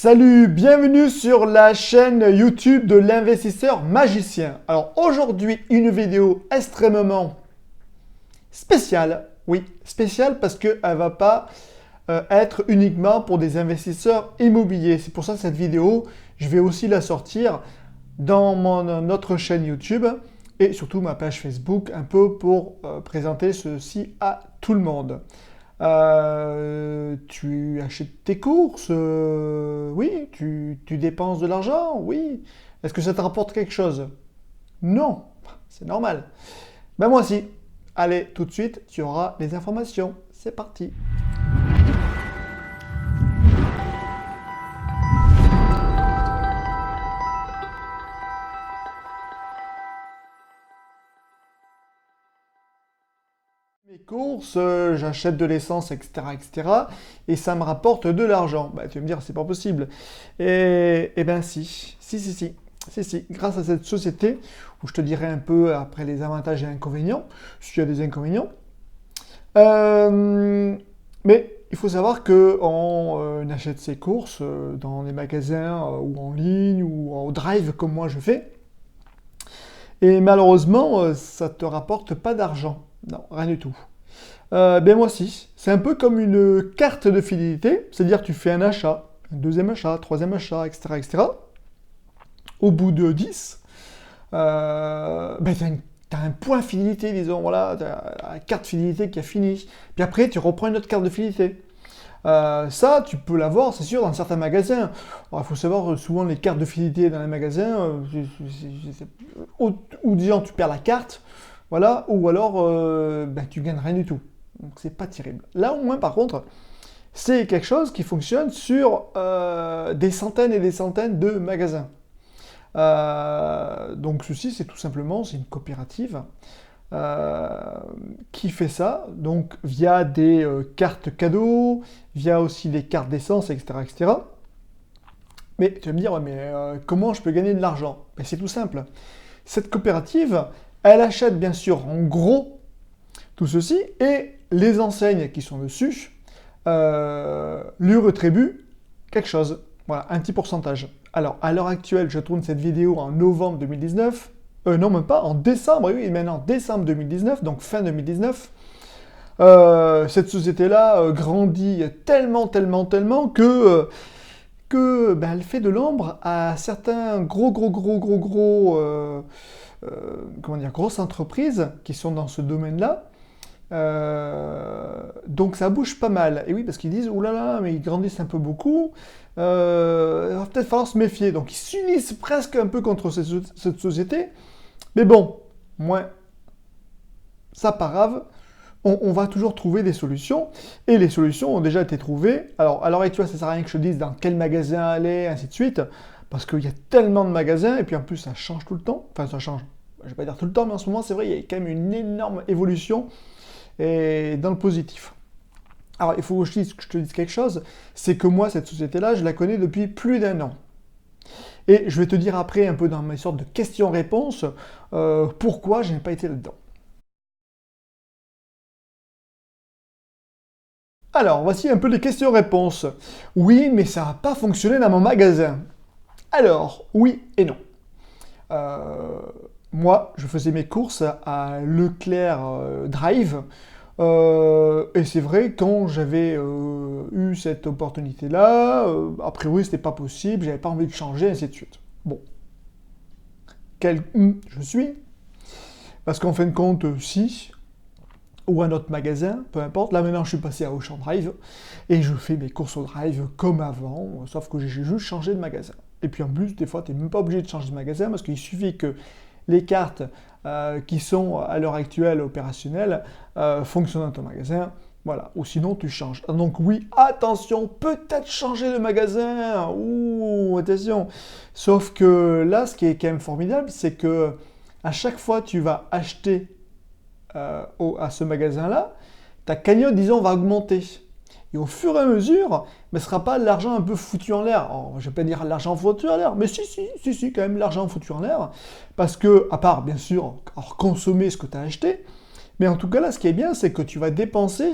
Salut, bienvenue sur la chaîne YouTube de l'investisseur magicien. Alors aujourd'hui, une vidéo extrêmement spéciale. Oui, spéciale parce qu'elle ne va pas être uniquement pour des investisseurs immobiliers. C'est pour ça que cette vidéo, je vais aussi la sortir dans notre chaîne YouTube et surtout ma page Facebook, un peu pour présenter ceci à tout le monde. Tu achètes tes courses, oui. Tu dépenses de l'argent, oui. Est-ce que ça te rapporte quelque chose? Non, c'est normal. Ben moi aussi. Allez, tout de suite, tu auras les informations. C'est parti. Mes courses, j'achète de l'essence, etc., etc., et ça me rapporte de l'argent. Bah, tu vas me dire, c'est pas possible. Et ben si, grâce à cette société, où je te dirai un peu après les avantages et inconvénients, s'il y a des inconvénients. Mais il faut savoir qu'on achète ses courses dans les magasins ou en ligne ou au drive comme moi je fais. Et malheureusement, ça ne te rapporte pas d'argent. Non, rien du tout. Ben moi aussi. C'est un peu comme une carte de fidélité, c'est-à-dire tu fais un achat, un deuxième achat, troisième achat, etc., etc. Au bout de 10, ben tu as un point fidélité, disons, voilà, tu as la carte fidélité qui a fini. Puis après, tu reprends une autre carte de fidélité. Ça, tu peux l'avoir, c'est sûr, dans certains magasins. Il faut savoir, souvent, les cartes de fidélité dans les magasins, ou disons, tu perds la carte, voilà, ou alors, ben, tu gagnes rien du tout. Donc, c'est pas terrible. Là, au moins, par contre, c'est quelque chose qui fonctionne sur des centaines et des centaines de magasins. Donc, ceci, c'est tout simplement, c'est une coopérative qui fait ça, donc via des cartes cadeaux, via aussi des cartes d'essence, etc., etc. Mais tu vas me dire, ouais, mais comment je peux gagner de l'argent? Ben, c'est tout simple. Cette coopérative, elle achète bien sûr en gros tout ceci, et les enseignes qui sont dessus lui retribuent quelque chose. Voilà, un petit pourcentage. Alors, à l'heure actuelle, je tourne cette vidéo en novembre 2019. Non, même pas, en décembre, oui, maintenant décembre 2019, donc fin 2019. Cette société-là grandit tellement que ben, elle fait de l'ombre à certains comment dire, grosses entreprises qui sont dans ce domaine-là. Donc ça bouge pas mal. Et oui, parce qu'ils disent, oulala, mais ils grandissent un peu beaucoup, il va peut-être falloir se méfier. Donc ils s'unissent presque un peu contre cette société. Mais bon, moi, ça pas grave, on va toujours trouver des solutions, et les solutions ont déjà été trouvées. Alors, à l'heure actuelle, ça sert à rien que je te dise dans quel magasin aller, ainsi de suite, parce qu'il y a tellement de magasins, et puis en plus, ça change tout le temps. Enfin, ça change, je vais pas dire tout le temps, mais en ce moment, c'est vrai, il y a quand même une énorme évolution, et dans le positif. Alors, il faut que je te dise quelque chose, c'est que moi, cette société-là, je la connais depuis plus d'1 an. Et je vais te dire après, un peu dans mes sortes de questions-réponses, pourquoi je n'ai pas été là-dedans. Alors, voici un peu les questions-réponses. Oui, mais ça n'a pas fonctionné dans mon magasin. Alors, oui et non. Moi, je faisais mes courses à Leclerc Drive. Et c'est vrai, quand j'avais eu cette opportunité-là, a priori, c'était pas possible, j'avais pas envie de changer, ainsi de suite. Bon. Quel je suis? Parce qu'en fin de compte, si, ou un autre magasin, peu importe. Là maintenant je suis passé à Auchan Drive et je fais mes courses au Drive comme avant, sauf que j'ai juste changé de magasin. Et puis en plus, des fois, tu n'es même pas obligé de changer de magasin parce qu'il suffit que les cartes qui sont à l'heure actuelle opérationnelles fonctionnent dans ton magasin. Voilà, ou sinon tu changes. Donc oui, attention, peut-être changer de magasin, ouh, attention. Sauf que là, ce qui est quand même formidable, c'est que à chaque fois que tu vas acheter à ce magasin-là, ta cagnotte, disons, va augmenter. Et au fur et à mesure, mais ce ne sera pas de l'argent un peu foutu en l'air. Alors, je ne vais pas dire l'argent foutu en l'air, mais si, quand même l'argent foutu en l'air. Parce que, à part, bien sûr, alors, consommer ce que tu as acheté, mais en tout cas, là, ce qui est bien, c'est que tu vas dépenser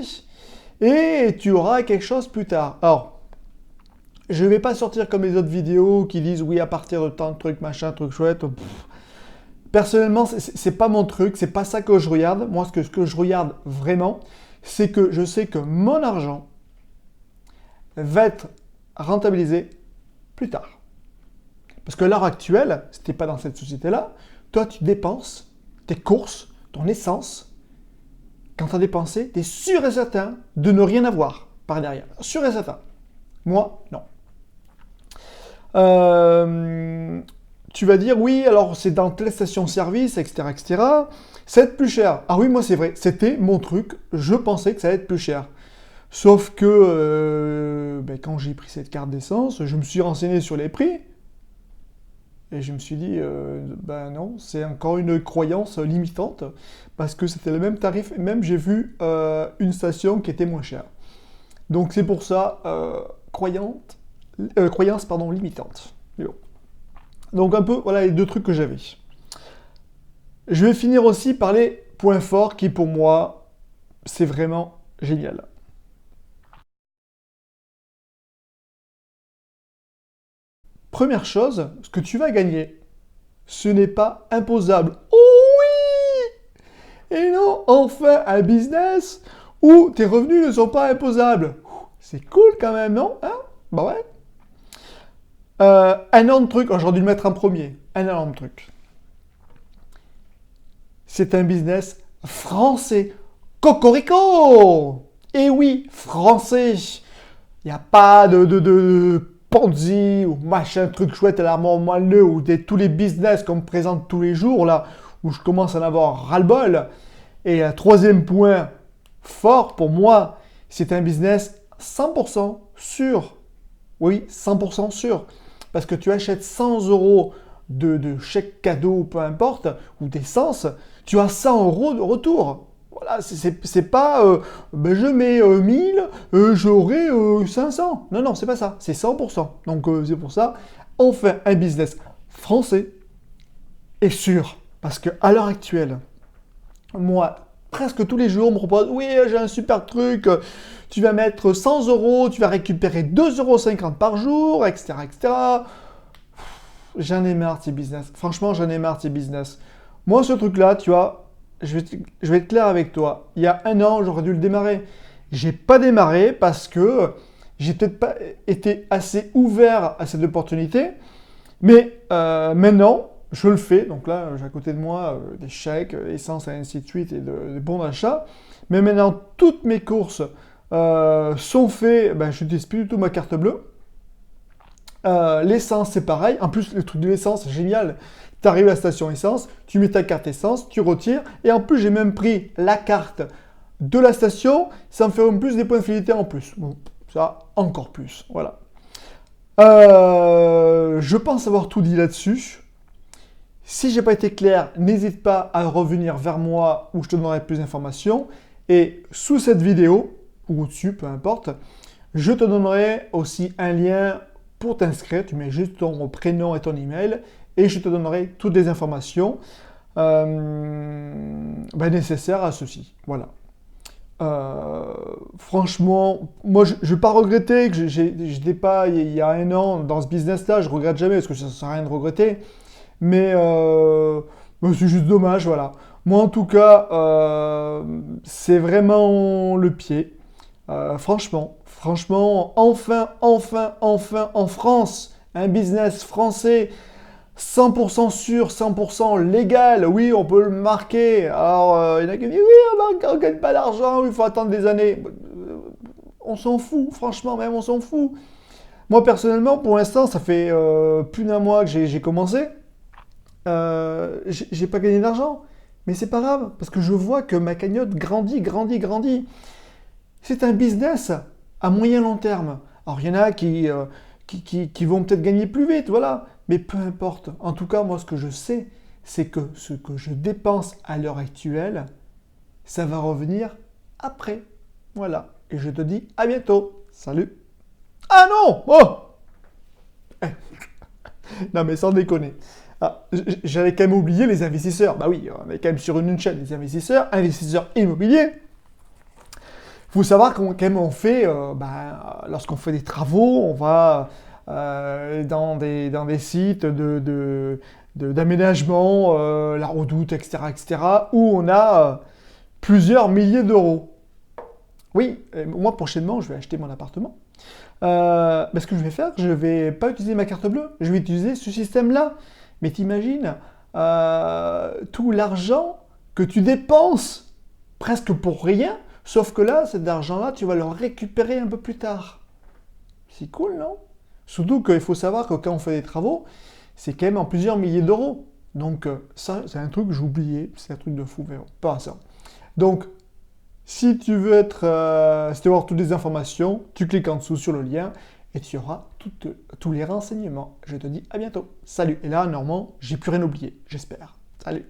et tu auras quelque chose plus tard. Alors, Je vais pas sortir comme les autres vidéos qui disent oui à partir de tant de trucs, machin, trucs chouettes. Personnellement, c'est pas mon truc, c'est pas ça que je regarde. Moi, ce que je regarde vraiment, c'est que je sais que mon argent va être rentabilisé plus tard. Parce que à l'heure actuelle, si tu n'es pas dans cette société-là, toi, tu dépenses tes courses, ton essence. Quand tu as dépensé, tu es sûr et certain de ne rien avoir par derrière. Sûr et certain. Moi, non. Tu vas dire, oui, alors c'est dans telle station-service, etc., etc. Ça va être plus cher. Ah oui, moi, c'est vrai. C'était mon truc. Je pensais que ça allait être plus cher. Sauf que quand j'ai pris cette carte d'essence, je me suis renseigné sur les prix. Et je me suis dit, ben non, c'est encore une croyance limitante, parce que c'était le même tarif, et même j'ai vu une station qui était moins chère. Donc c'est pour ça, croyance pardon, limitante. Mais bon. Donc un peu, voilà les deux trucs que j'avais. Je vais finir aussi par les points forts qui pour moi, c'est vraiment génial. Première chose, ce que tu vas gagner, ce n'est pas imposable. Oh oui! Et non, enfin un business où tes revenus ne sont pas imposables. C'est cool quand même, non? Hein? Bah ouais. Un énorme truc, oh, j'aurais dû le mettre en premier. Un énorme truc. C'est un business français. Cocorico! Et oui, français. Il n'y a pas de Ponzi ou machin truc chouette à la mort moelleux ou tous les business qu'on me présente tous les jours là où je commence à en avoir ras-le-bol. Et troisième point fort pour moi, c'est un business 100% sûr. Oui, 100% sûr. Parce que tu achètes 100 euros de chèque cadeau, peu importe, ou d'essence, tu as 100 euros de retour. Voilà, c'est pas je mets 1000, j'aurai 500. Non, non, c'est pas ça. C'est 100%. Donc c'est pour ça, on fait un business français et sûr. Parce qu'à l'heure actuelle, moi, presque tous les jours, on me propose, oui, j'ai un super truc, tu vas mettre 100 euros, tu vas récupérer 2,50 € par jour, etc., etc. J'en ai marre de ces business. Franchement, j'en ai marre de ces business. Moi, ce truc-là, tu vois, je vais être clair avec toi. Il y a un an, j'aurais dû le démarrer. J'ai pas démarré parce que j'ai peut-être pas été assez ouvert à cette opportunité. Mais maintenant, je le fais. Donc là, j'ai à côté de moi des chèques, essence et ainsi de suite et des bons d'achat. Mais maintenant, toutes mes courses sont faites. Ben, je n'utilise plus du tout ma carte bleue. L'essence, c'est pareil. En plus, le truc de l'essence, c'est génial. Tu arrives à la station essence, tu mets ta carte essence, tu retires. Et en plus, j'ai même pris la carte de la station. Ça me fait en plus des points de fidélité en plus. Bon, ça, encore plus. Voilà. Je pense avoir tout dit là-dessus. Si j'ai pas été clair, n'hésite pas à revenir vers moi où je te donnerai plus d'informations. Et sous cette vidéo, ou au-dessus, peu importe, je te donnerai aussi un lien pour t'inscrire. Tu mets juste ton prénom et ton email et je te donnerai toutes les informations nécessaires à ceci. Voilà. Franchement, moi je ne vais pas regretter que je n'étais pas il y a un an dans ce business-là, je ne regrette jamais parce que ça ne sert à rien de regretter, mais c'est juste dommage, voilà. Moi en tout cas, c'est vraiment le pied. Franchement, enfin en France, un business français 100% sûr, 100% légal, oui, on peut le marquer. Alors, il y en a qui disent, oui, on ne gagne pas d'argent, il faut attendre des années. On s'en fout, franchement, même, on s'en fout. Moi, personnellement, pour l'instant, ça fait plus d'un mois que j'ai commencé. J'ai pas gagné d'argent, mais c'est pas grave, parce que je vois que ma cagnotte grandit. C'est un business à moyen long terme. Alors, il y en a qui vont peut-être gagner plus vite, voilà. Mais peu importe. En tout cas, moi, ce que je sais, c'est que ce que je dépense à l'heure actuelle, ça va revenir après. Voilà. Et je te dis à bientôt. Salut. Ah non! Oh! Non, mais sans déconner. Ah, j'avais quand même oublié les investisseurs. Bah oui, on est quand même sur une chaîne des investisseurs immobiliers. faut savoir quand même on fait, lorsqu'on fait des travaux, on va dans des sites d'aménagement, la Redoute, etc., où on a plusieurs milliers d'euros. Oui, moi prochainement, je vais acheter mon appartement. Ce que je vais faire, je ne vais pas utiliser ma carte bleue, je vais utiliser ce système-là. Mais t'imagines tout l'argent que tu dépenses presque pour rien, sauf que là, cet argent-là, tu vas le récupérer un peu plus tard. C'est cool, non? Surtout qu'il faut savoir que quand on fait des travaux, c'est quand même en plusieurs milliers d'euros. Donc ça, c'est un truc que j'ai oublié, c'est un truc de fou, mais bon, pas ça. Donc, si tu veux si tu veux avoir toutes les informations, tu cliques en dessous sur le lien et tu auras tous les renseignements. Je te dis à bientôt. Salut. Et là, normalement, j'ai plus rien oublié, j'espère. Salut.